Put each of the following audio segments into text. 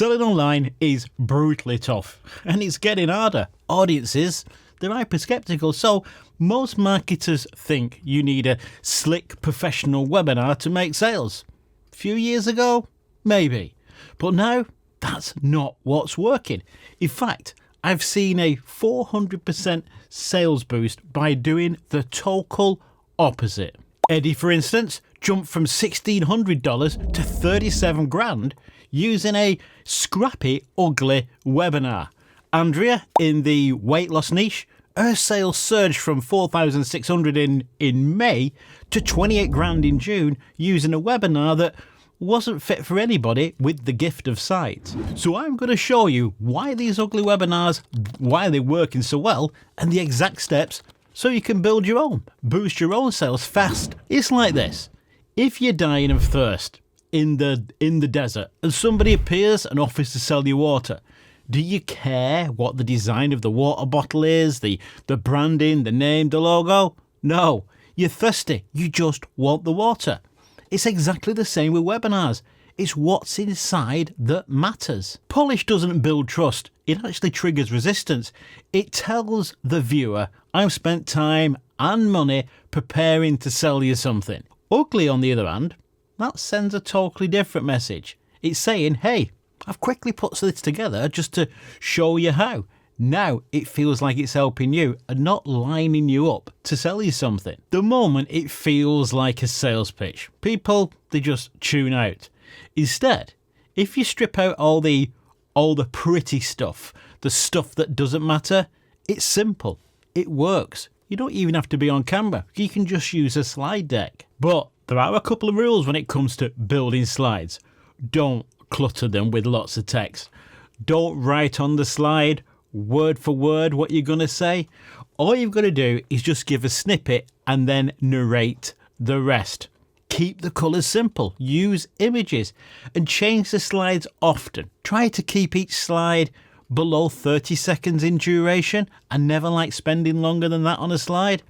Selling online is brutally tough, and it's getting harder. Audiences, they're hyper-skeptical, so most marketers think you need a slick professional webinar to make sales. A few years ago, maybe. But now, that's not what's working. In fact, I've seen a 400% sales boost by doing the total opposite. Eddie, for instance, jumped from $1,600 to 37 grand using a scrappy, ugly webinar. Andrea, in the weight loss niche, her sales surged from 4,600 in May to 28 grand in June using a webinar that wasn't fit for anybody with the gift of sight. So I'm going to show you why these ugly webinars, why they're working so well, and the exact steps so you can build your own, boost your own sales fast. It's like this. If you're dying of thirst in the desert and somebody appears and offers to sell you water, do you care what the design of the water bottle is, the branding, the name, the logo? No, you're thirsty. You just want the water. It's exactly the same with webinars. It's what's inside that matters. Polish doesn't build trust. It actually triggers resistance. It tells the viewer, I've spent time and money preparing to sell you something. Ugly, on the other hand, that sends a totally different message. It's saying, hey, I've quickly put this together just to show you how. Now it feels like it's helping you and not lining you up to sell you something. The moment it feels like a sales pitch, people, they just tune out. Instead, if you strip out all the pretty stuff, the stuff that doesn't matter, it's simple. It works. You don't even have to be on camera. You can just use a slide deck. But there are a couple of rules when it comes to building slides. Don't clutter them with lots of text. Don't write on the slide word for word what you're going to say. All you've got to do is just give a snippet and then narrate the rest. Keep the colours simple. Use images and change the slides often. Try to keep each slide below 30 seconds in duration and never like spending longer than that on a slide.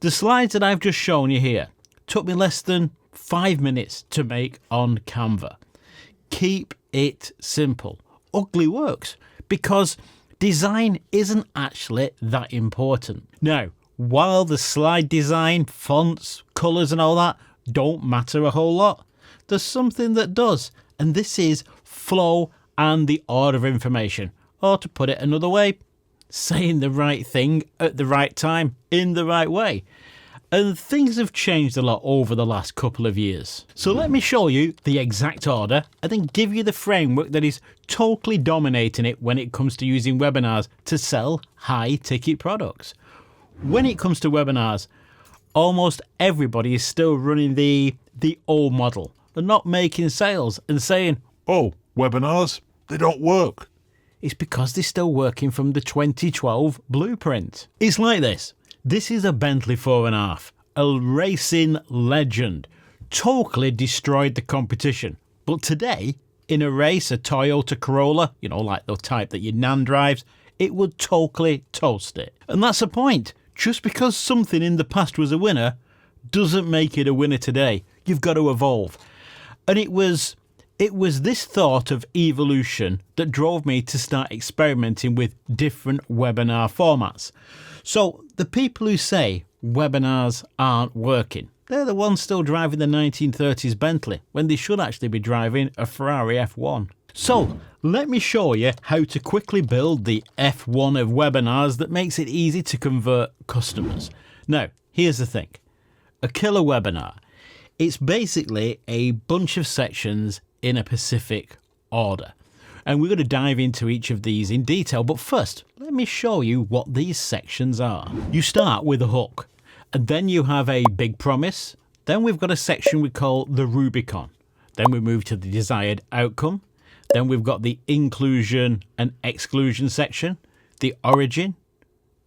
The slides that I've just shown you here took me less than 5 minutes to make on Canva. Keep it simple. Ugly works because design isn't actually that important. Now, while the slide design, fonts, colours and all that don't matter a whole lot, there's something that does, and this is flow and the order of information. Or to put it another way, saying the right thing at the right time in the right way. And things have changed a lot over the last couple of years. So let me show you the exact order and then give you the framework that is totally dominating it when it comes to using webinars to sell high ticket products. When it comes to webinars, almost everybody is still running the old model and not making sales and saying, oh, webinars, they don't work. It's because they're still working from the 2012 blueprint. It's like this. This is a Bentley 4.5, a racing legend. Totally destroyed the competition. But today, in a race, a Toyota Corolla, like the type that your nan drives, it would totally toast it. And that's the point. Just because something in the past was a winner doesn't make it a winner today. You've got to evolve. And it was this thought of evolution that drove me to start experimenting with different webinar formats. So the people who say webinars aren't working, they're the ones still driving the 1930s Bentley when they should actually be driving a Ferrari F1. So let me show you how to quickly build the F1 of webinars that makes it easy to convert customers. Now, here's the thing. A killer webinar. It's basically a bunch of sections in a specific order. And we're going to dive into each of these in detail. But first, let me show you what these sections are. You start with a hook, and then you have a big promise. Then we've got a section we call the Rubicon. Then we move to the desired outcome. Then we've got the inclusion and exclusion section, the origin,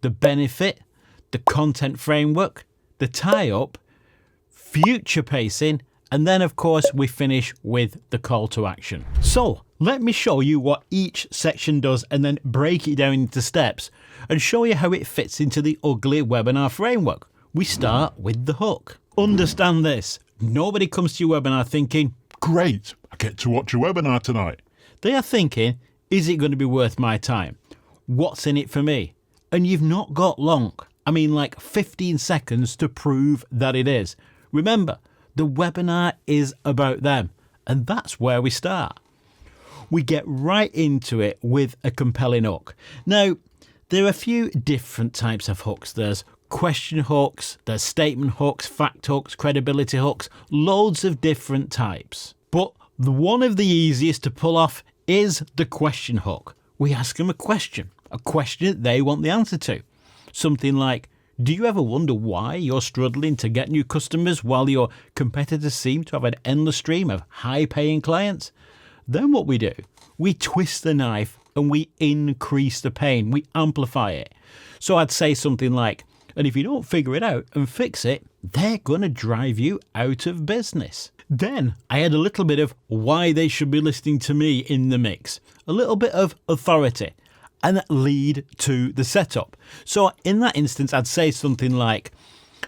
the benefit, the content framework, the tie-up, future pacing, and then of course we finish with the call to action. So let me show you what each section does and then break it down into steps and show you how it fits into the ugly webinar framework. We start with the hook. Understand this. Nobody comes to your webinar thinking, great, I get to watch a webinar tonight. They are thinking, is it going to be worth my time? What's in it for me? And you've not got long. I mean, like 15 seconds to prove that it is. Remember, the webinar is about them. And that's where we start. We get right into it with a compelling hook. Now, there are a few different types of hooks. There's question hooks, there's statement hooks, fact hooks, credibility hooks, loads of different types. But one of the easiest to pull off is the question hook. We ask them a question that they want the answer to. Something like, do you ever wonder why you're struggling to get new customers while your competitors seem to have an endless stream of high-paying clients? Then what we do, we twist the knife and we increase the pain, we amplify it. So I'd say something like, and if you don't figure it out and fix it, they're going to drive you out of business. Then I add a little bit of why they should be listening to me in the mix, a little bit of authority, and lead to the setup. So in that instance, I'd say something like,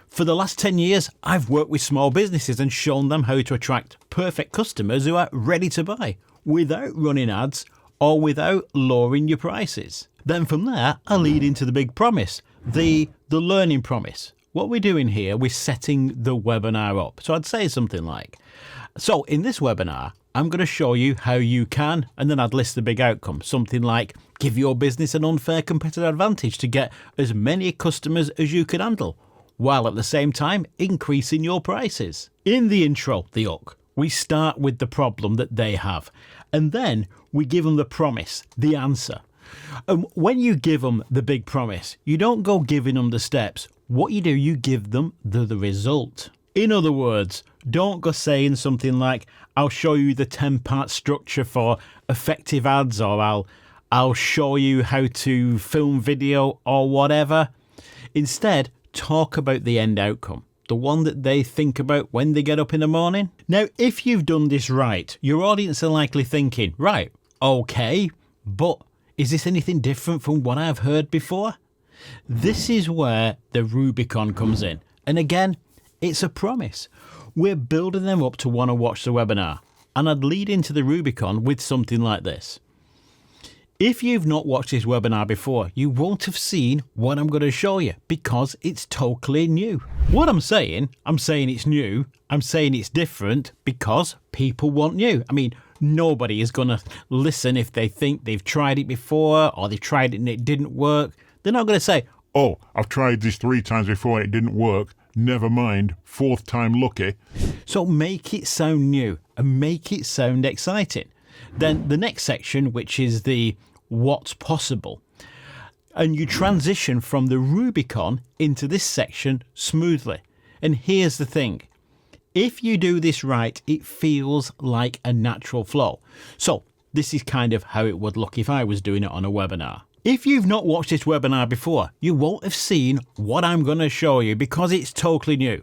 for the last 10 years, I've worked with small businesses and shown them how to attract perfect customers who are ready to buy without running ads or without lowering your prices. Then from there, I lead into the big promise, the learning promise. What we're doing here, we're setting the webinar up. So I'd say something like, so in this webinar, I'm going to show you how you can, and then I'd list the big outcome. Something like, give your business an unfair competitive advantage to get as many customers as you can handle, while at the same time increasing your prices. In the intro, the hook, we start with the problem that they have, and then we give them the promise, the answer. And when you give them the big promise, you don't go giving them the steps. What you do, you give them the result. In other words, don't go saying something like, I'll show you the 10-part structure for effective ads, or I'll show you how to film video, or whatever. Instead, talk about the end outcome, the one that they think about when they get up in the morning. Now, if you've done this right, your audience are likely thinking, right, okay, but is this anything different from what I've heard before? This is where the Rubicon comes in. And again, it's a promise. We're building them up to want to watch the webinar. And I'd lead into the Rubicon with something like this. If you've not watched this webinar before, you won't have seen what I'm going to show you because it's totally new. What I'm saying it's new. I'm saying it's different because people want new. I mean, nobody is going to listen if they think they've tried it before or they've tried it and it didn't work. They're not going to say, Oh, I've tried this 3 times before and it didn't work. Never mind, 4th time lucky. So make it sound new and make it sound exciting. Then the next section, which is the what's possible. And you transition from the Rubicon into this section smoothly. And here's the thing. If you do this right, it feels like a natural flow. So this is kind of how it would look if I was doing it on a webinar. If you've not watched this webinar before, you won't have seen what I'm going to show you because it's totally new.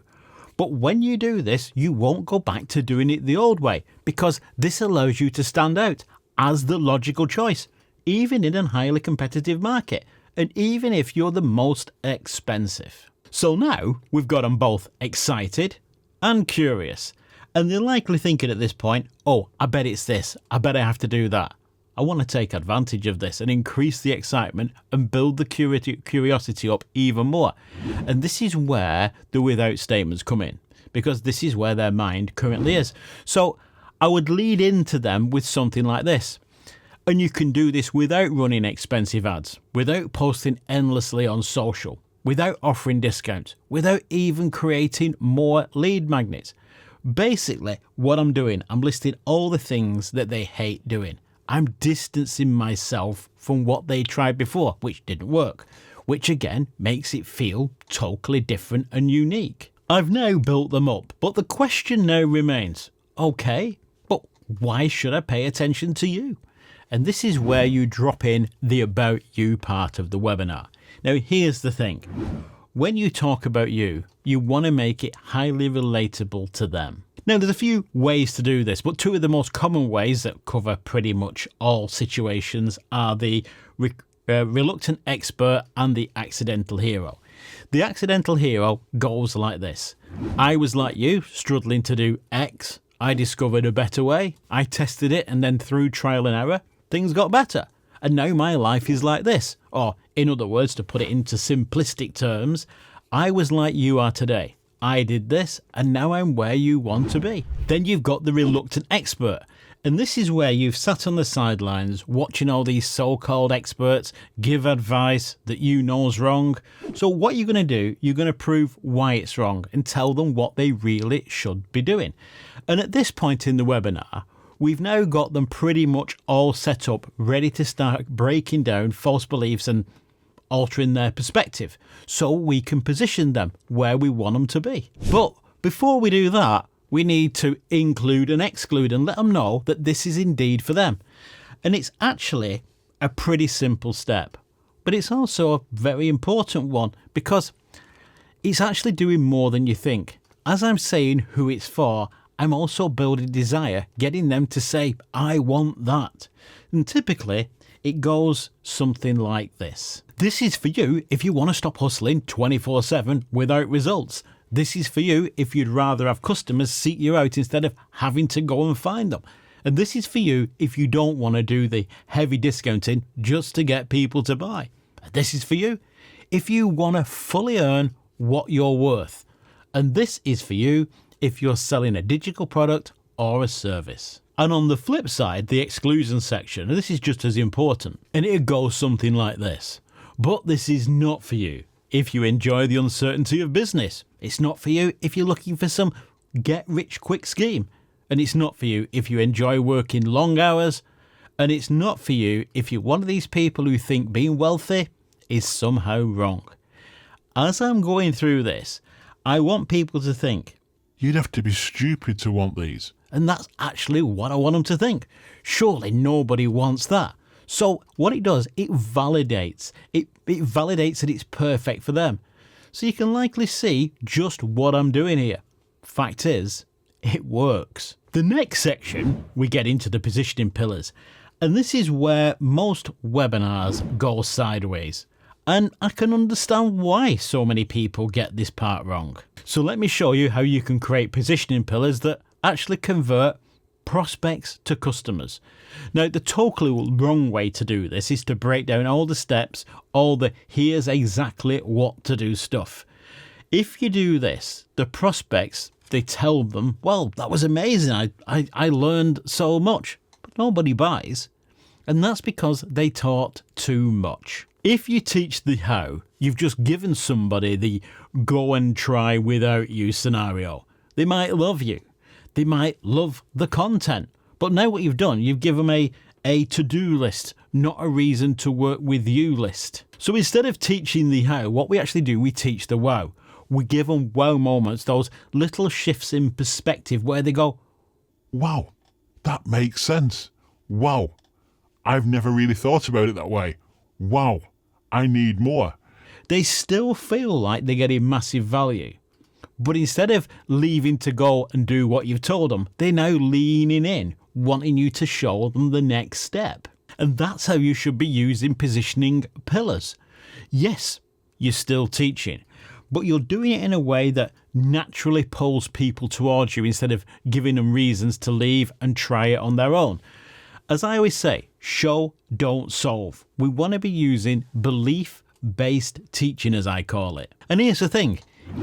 But when you do this, you won't go back to doing it the old way because this allows you to stand out as the logical choice, even in a highly competitive market, and even if you're the most expensive. So now we've got them both excited and curious, and they're likely thinking at this point, oh, I bet it's this, I bet I have to do that. I want to take advantage of this and increase the excitement and build the curiosity up even more. And this is where the without statements come in, because this is where their mind currently is. So I would lead into them with something like this. And you can do this without running expensive ads, without posting endlessly on social, without offering discounts, without even creating more lead magnets. Basically, what I'm doing, I'm listing all the things that they hate doing. I'm distancing myself from what they tried before, which didn't work, which again makes it feel totally different and unique. I've now built them up, but the question now remains, okay, but why should I pay attention to you? And this is where you drop in the About You part of the webinar. Now, here's the thing. When you talk about you want to make it highly relatable to them. Now, there's a few ways to do this, but 2 of the most common ways that cover pretty much all situations are the reluctant expert and the accidental hero. The accidental hero goes like this. I was like you, struggling to do X. I discovered a better way. I tested it, and then through trial and error, things got better. And now my life is like this. Or, in other words, to put it into simplistic terms, I was like you are today. I did this, and now I'm where you want to be. Then you've got the reluctant expert. And this is where you've sat on the sidelines watching all these so-called experts give advice that you know's wrong. So what you're going to do, you're going to prove why it's wrong and tell them what they really should be doing. And at this point in the webinar, we've now got them pretty much all set up, ready to start breaking down false beliefs and altering their perspective so we can position them where we want them to be. But before we do that, we need to include and exclude and let them know that this is indeed for them. And it's actually a pretty simple step, but it's also a very important one because it's actually doing more than you think. As I'm saying who it's for, I'm also building desire, getting them to say, I want that. And typically, it goes something like this. This is for you if you want to stop hustling 24/7 without results. This is for you if you'd rather have customers seek you out instead of having to go and find them. And this is for you if you don't want to do the heavy discounting just to get people to buy. This is for you if you want to fully earn what you're worth. And this is for you if you're selling a digital product or a service. And on the flip side, the exclusion section, this is just as important. And it goes something like this. But this is not for you if you enjoy the uncertainty of business. It's not for you if you're looking for some get-rich-quick scheme. And it's not for you if you enjoy working long hours. And it's not for you if you're one of these people who think being wealthy is somehow wrong. As I'm going through this, I want people to think, You'd have to be stupid to want these. and that's actually what I want them to think. Surely nobody wants that. So what it does, it validates. It validates that it's perfect for them. So you can likely see just what I'm doing here. Fact is, it works. The next section, we get into the positioning pillars. And this is where most webinars go sideways. And I can understand why so many people get this part wrong. So let me show you how you can create positioning pillars that actually convert prospects to customers. Now, the totally wrong way to do this is to break down all the steps, all the here's exactly what to do stuff. If you do this, the prospects, they tell them, well, that was amazing. I learned so much. But nobody buys. And that's because they taught too much. If you teach the how, you've just given somebody the go and try without you scenario. They might love you. They might love the content. But now what you've done, you've given them a to-do list, not a reason to work with you list. So instead of teaching the how, what we actually do, we teach the wow. We give them wow moments, those little shifts in perspective where they go, Wow, that makes sense. Wow, I've never really thought about it that way. Wow, I need more. they still feel like they're getting massive value. But instead of leaving to go and do what you've told them, they're now leaning in, wanting you to show them the next step. And that's how you should be using positioning pillars. Yes, you're still teaching, but you're doing it in a way that naturally pulls people towards you instead of giving them reasons to leave and try it on their own. As I always say, show, don't solve. We want to be using belief-based teaching, as I call it. And here's the thing.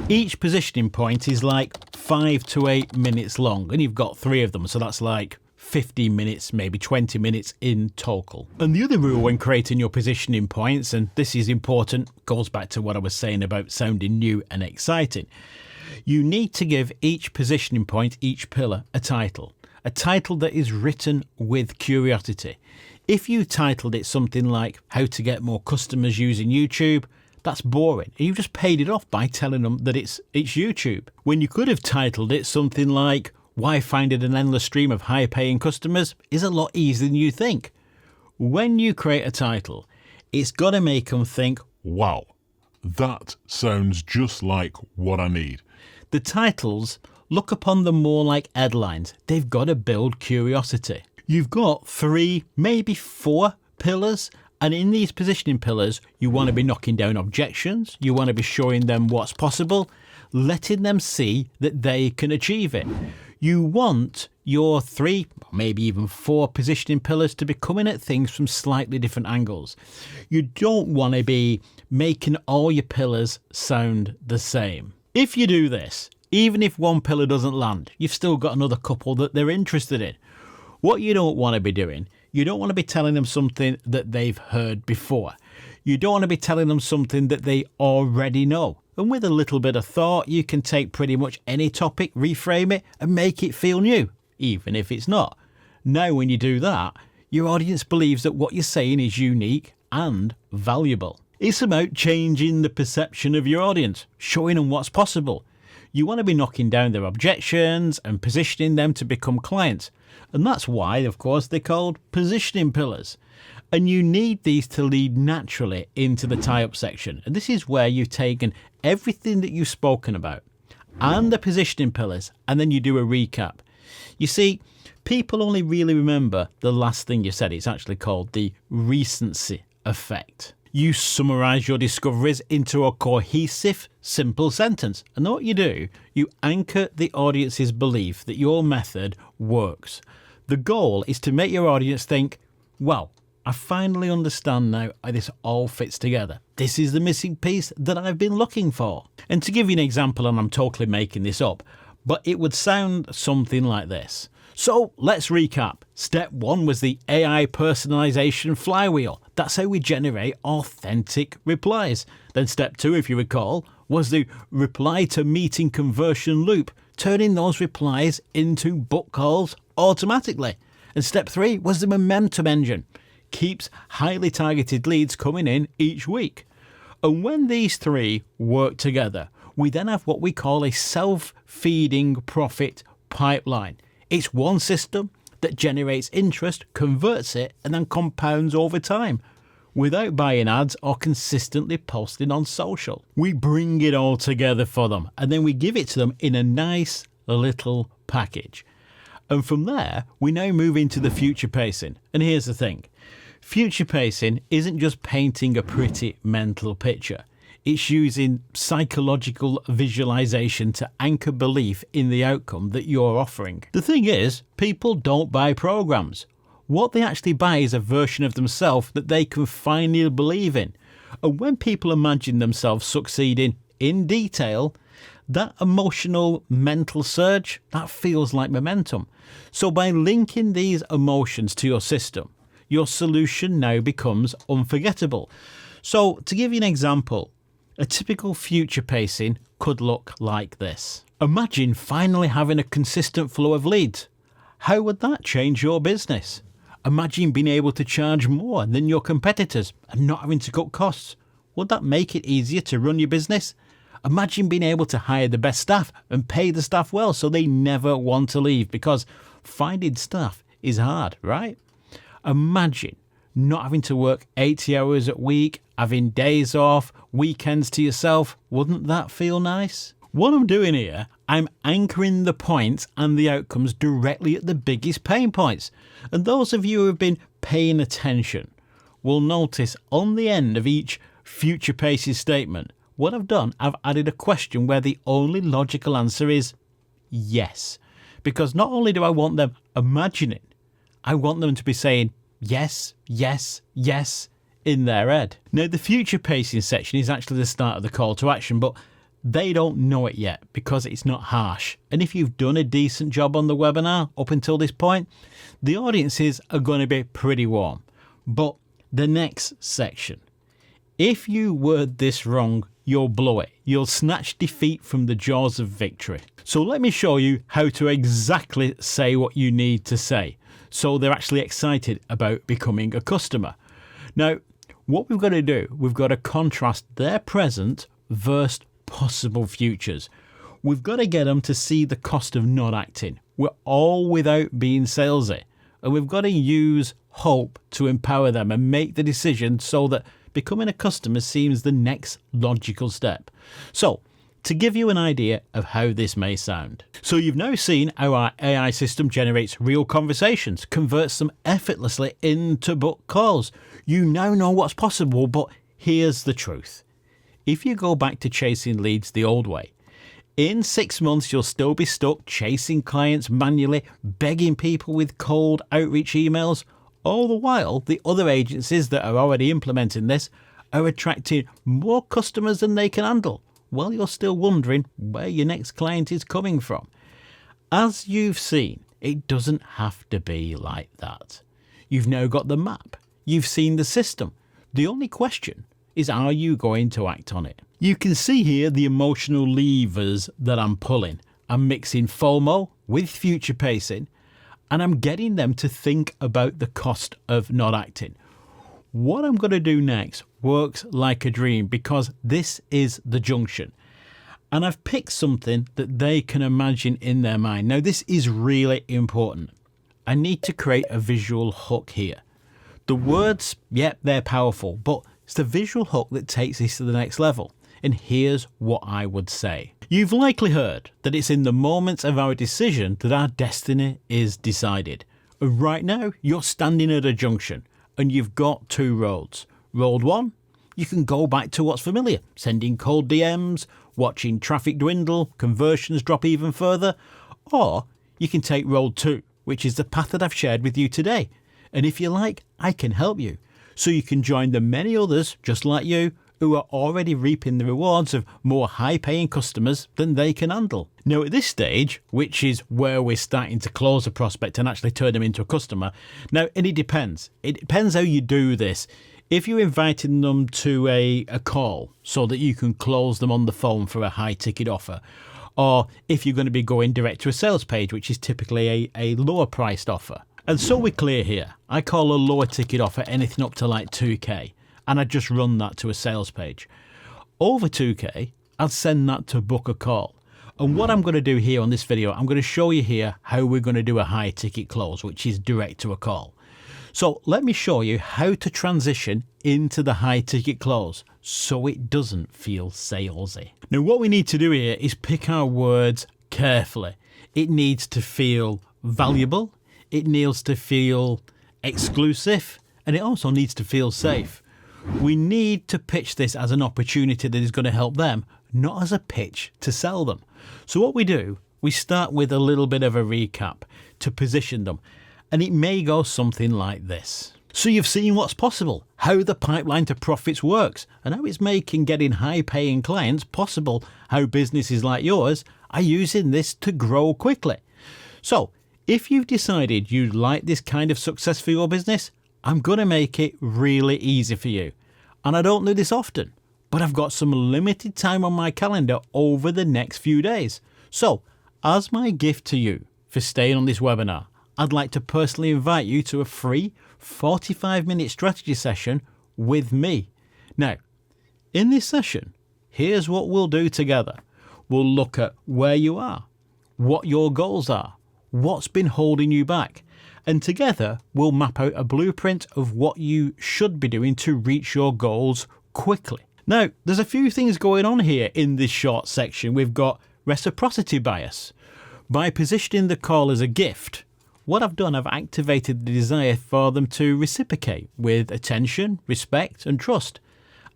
Each positioning point is like 5 to 8 minutes long, and you've got 3 of them, so that's like 15 minutes, maybe 20 minutes in total. And the other rule when creating your positioning points, and this is important, goes back to what I was saying about sounding new and exciting. You need to give each positioning point, each pillar, a title that is written with curiosity. If you titled it something like How to Get More Customers Using YouTube, that's boring. You've just paid it off by telling them that it's YouTube. When you could have titled it something like Why Finding an Endless Stream of High-Paying Customers is a lot easier than you think. When you create a title, it's got to make them think, Wow, that sounds just like what I need. The titles look upon them more like headlines. They've got to build curiosity. You've got 3, maybe 4 pillars. And in these positioning pillars, you want to be knocking down objections. You want to be showing them what's possible, letting them see that they can achieve it. You want your 3, maybe even 4 positioning pillars to be coming at things from slightly different angles. You don't want to be making all your pillars sound the same. If you do this, even if one pillar doesn't land, you've still got another couple that they're interested in. What you don't want to be doing, you don't want to be telling them something that they've heard before. You don't want to be telling them something that they already know. And with a little bit of thought, you can take pretty much any topic, reframe it, and make it feel new, even if it's not. Now, when you do that, your audience believes that what you're saying is unique and valuable. It's about changing the perception of your audience, showing them what's possible. You want to be knocking down their objections and positioning them to become clients. And that's why, of course, they're called positioning pillars. And you need these to lead naturally into the tie-up section. And this is where you've taken everything that you've spoken about and the positioning pillars, and then you do a recap. You see, people only really remember the last thing you said. It's actually called the recency effect. You summarize your discoveries into a cohesive, simple sentence. And what you do, you anchor the audience's belief that your method works. The goal is to make your audience think, wow, I finally understand now how this all fits together. This is the missing piece that I've been looking for. And to give you an example, and I'm totally making this up, but it would sound something like this. So let's recap. Step 1 was the AI personalization flywheel. That's how we generate authentic replies. Then step 2, if you recall, was the reply to meeting conversion loop, turning those replies into book calls automatically. And step 3 was the momentum engine. Keeps highly targeted leads coming in each week. And when these 3 work together, we then have what we call a self-feeding profit pipeline. It's one system that generates interest, converts it, and then compounds over time without buying ads or consistently posting on social. We bring it all together for them, and then we give it to them in a nice little package. And from there, we now move into the future pacing. And here's the thing. Future pacing isn't just painting a pretty mental picture. It's using psychological visualization to anchor belief in the outcome that you're offering. The thing is, people don't buy programs. What they actually buy is a version of themselves that they can finally believe in. And when people imagine themselves succeeding in detail, that emotional mental surge, that feels like momentum. So by linking these emotions to your system, your solution now becomes unforgettable. So to give you an example, a typical future pacing could look like this. Imagine finally having a consistent flow of leads. How would that change your business? Imagine being able to charge more than your competitors and not having to cut costs. Would that make it easier to run your business? Imagine being able to hire the best staff and pay the staff well so they never want to leave, because finding staff is hard, right? Imagine not having to work 80 hours a week, having days off, weekends to yourself. Wouldn't that feel nice? What I'm doing here, I'm anchoring the points and the outcomes directly at the biggest pain points. And those of you who have been paying attention will notice on the end of each future paces statement, what I've done, I've added a question where the only logical answer is yes. Because not only do I want them imagining, I want them to be saying yes, yes, yes in their head. Now, the future pacing section is actually the start of the call to action, but they don't know it yet because it's not harsh. And if you've done a decent job on the webinar up until this point, the audiences are going to be pretty warm. But the next section, if you word this wrong, you'll blow it. You'll snatch defeat from the jaws of victory. So let me show you how to exactly say what you need to say, so they're actually excited about becoming a customer. Now, what we've got to do, we've got to contrast their present versus possible futures. We've got to get them to see the cost of not acting. We're all without being salesy. And we've got to use hope to empower them and make the decision so that becoming a customer seems the next logical step. So, to give you an idea of how this may sound. So you've now seen how our AI system generates real conversations, converts them effortlessly into book calls. You now know what's possible, but here's the truth. If you go back to chasing leads the old way, In 6 months, you'll still be stuck chasing clients manually, begging people with cold outreach emails. All the while, the other agencies that are already implementing this are attracting more customers than they can handle, while you're still wondering where your next client is coming from. As you've seen, it doesn't have to be like that. You've now got the map. You've seen the system. The only question is, are you going to act on it? You can see here the emotional levers that I'm pulling. I'm mixing FOMO with future pacing, and I'm getting them to think about the cost of not acting. What I'm going to do next works like a dream because this is the junction. And I've picked something that they can imagine in their mind. Now, this is really important. I need to create a visual hook here. The words, yep, they're powerful, but it's the visual hook that takes this to the next level. And here's what I would say. You've likely heard that it's in the moments of our decision that our destiny is decided. Right now, you're standing at a junction and you've got two roads. Road one, you can go back to what's familiar, sending cold DMs, watching traffic dwindle, conversions drop even further, or you can take road two, which is the path that I've shared with you today. And if you like, I can help you. So you can join the many others just like you who are already reaping the rewards of more high-paying customers than they can handle. Now at this stage, which is where we're starting to close a prospect and actually turn them into a customer, now, and it depends how you do this. If you're inviting them to a call so that you can close them on the phone for a high-ticket offer, or if you're going to be going direct to a sales page, which is typically a lower-priced offer. And so we're clear here. I call a lower-ticket offer anything up to like 2K, and I just run that to a sales page. Over 2K, I'll send that to book a call. And what I'm going to do here on this video, I'm going to show you here how we're going to do a high-ticket close, which is direct to a call. So let me show you how to transition into the high-ticket close so it doesn't feel salesy. Now what we need to do here is pick our words carefully. It needs to feel valuable, it needs to feel exclusive, and it also needs to feel safe. We need to pitch this as an opportunity that is going to help them, not as a pitch to sell them. So what we do, we start with a little bit of a recap to position them. And it may go something like this. So you've seen what's possible, how the pipeline to profits works, and how it's making getting high-paying clients possible, how businesses like yours are using this to grow quickly. So if you've decided you'd like this kind of success for your business, I'm going to make it really easy for you. And I don't do this often, but I've got some limited time on my calendar over the next few days. So as my gift to you for staying on this webinar, I'd like to personally invite you to a free 45-minute strategy session with me. Now, in this session, here's what we'll do together. We'll look at where you are, what your goals are, what's been holding you back, and together we'll map out a blueprint of what you should be doing to reach your goals quickly. Now, there's a few things going on here in this short section. We've got reciprocity bias. By positioning the call as a gift, what I've done, I've activated the desire for them to reciprocate with attention, respect, and trust.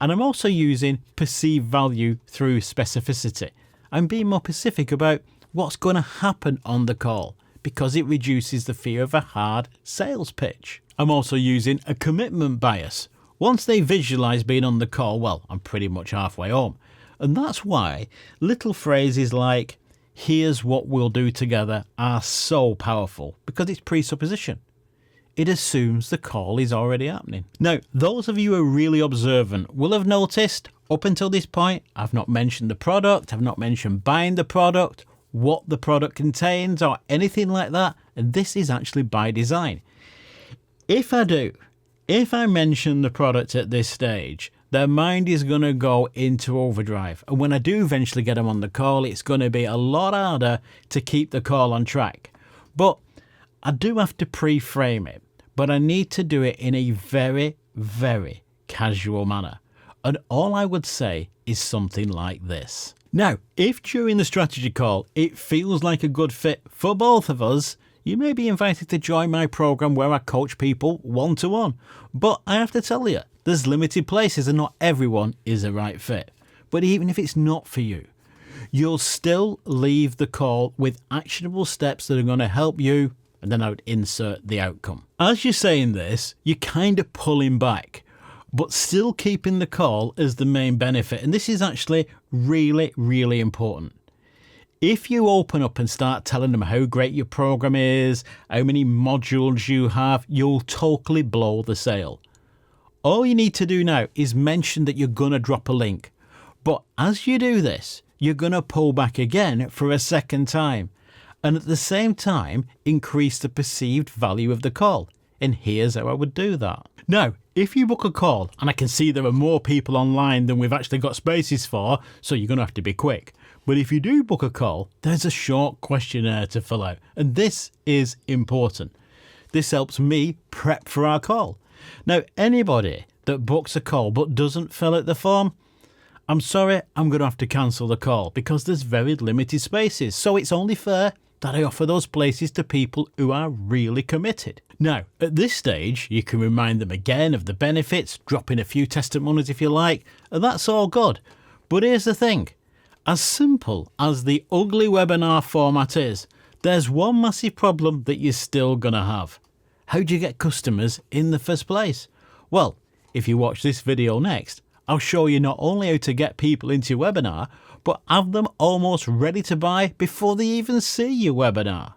And I'm also using perceived value through specificity. I'm being more specific about what's going to happen on the call because it reduces the fear of a hard sales pitch. I'm also using a commitment bias. Once they visualize being on the call, well, I'm pretty much halfway home. And that's why little phrases like, here's what we'll do together are so powerful because it's presupposition. It assumes the call is already happening. Now, those of you who are really observant will have noticed up until this point, I've not mentioned the product, I've not mentioned buying the product, what the product contains or anything like that. And this is actually by design. If I mention the product at this stage, their mind is going to go into overdrive. And when I do eventually get them on the call, it's going to be a lot harder to keep the call on track. But I do have to pre-frame it. But I need to do it in a very, very casual manner. And all I would say is something like this. Now, if during the strategy call it feels like a good fit for both of us, you may be invited to join my program where I coach people one-to-one. But I have to tell you, there's limited places and not everyone is a right fit. But even if it's not for you, you'll still leave the call with actionable steps that are going to help you, and then I would insert the outcome. As you're saying this, you're kind of pulling back, but still keeping the call as the main benefit. And this is actually really, really important. If you open up and start telling them how great your program is, how many modules you have, you'll totally blow the sale. All you need to do now is mention that you're going to drop a link. But as you do this, you're going to pull back again for a second time. And at the same time, increase the perceived value of the call. And here's how I would do that. Now, if you book a call, and I can see there are more people online than we've actually got spaces for, so you're going to have to be quick. But if you do book a call, there's a short questionnaire to fill out. And this is important. This helps me prep for our call. Now, anybody that books a call but doesn't fill out the form, I'm sorry, I'm going to have to cancel the call because there's very limited spaces. So it's only fair that I offer those places to people who are really committed. Now, at this stage, you can remind them again of the benefits, drop in a few testimonies if you like, and that's all good. But here's the thing. As simple as the ugly webinar format is, there's one massive problem that you're still going to have. How do you get customers in the first place? Well, if you watch this video next, I'll show you not only how to get people into your webinar, but have them almost ready to buy before they even see your webinar.